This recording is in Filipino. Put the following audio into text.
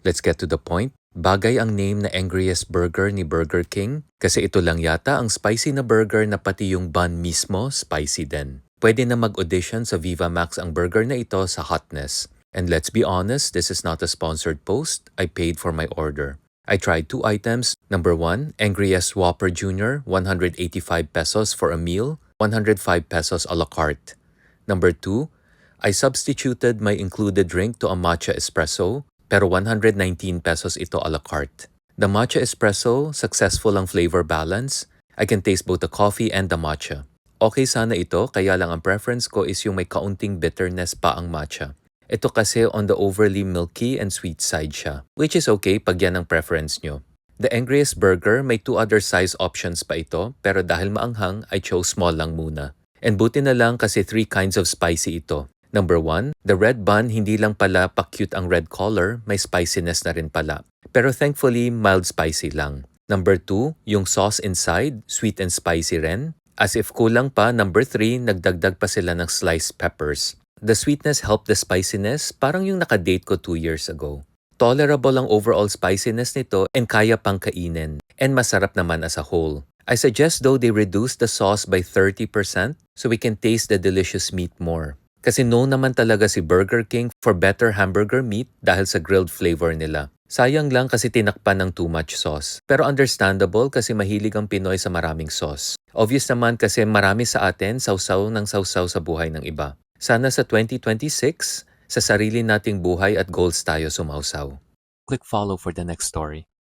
Let's get to the point. Bagay ang name na Angriest Burger ni Burger King kasi ito lang yata ang spicy na burger na pati yung bun mismo spicy din. Pwede na mag-audition sa Viva Max ang burger na ito sa hotness. And let's be honest, this is not a sponsored post. I paid for my order. I tried 2 items. Number 1, Angriest Whopper Jr., 185 pesos for a meal, 105 pesos a la carte. Number 2, I substituted my included drink to a matcha espresso, pero 119 pesos ito a la carte. The matcha espresso, successful ang flavor balance. I can taste both the coffee and the matcha. Okay sana ito, kaya lang ang preference ko is yung may kaunting bitterness pa ang matcha. Ito kasi on the overly milky and sweet side siya, which is okay pag yan ang preference nyo. The Angriest Burger, may 2 other size options pa ito, pero dahil maanghang, I chose small lang muna. And buti na lang kasi 3 kinds of spicy ito. Number 1, the red bun hindi lang pala pa-cute ang red color, may spiciness na rin pala. Pero thankfully, mild spicy lang. Number 2, yung sauce inside, sweet and spicy rin. As if kulang pa, number 3, nagdagdag pa sila ng sliced peppers. The sweetness helped the spiciness, parang yung nakadate ko 2 years ago. Tolerable ang overall spiciness nito and kaya pang kainin. And masarap naman as a whole. I suggest though they reduce the sauce by 30% so we can taste the delicious meat more. Kasi known naman talaga si Burger King for better hamburger meat dahil sa grilled flavor nila. Sayang lang kasi tinakpan ng too much sauce. Pero understandable kasi mahilig ang Pinoy sa maraming sauce. Obvious naman kasi marami sa atin sausaw ng sausaw sa buhay ng iba. Sana sa 2026, sa sarili nating buhay at goals tayo sumausaw. Click follow for the next story.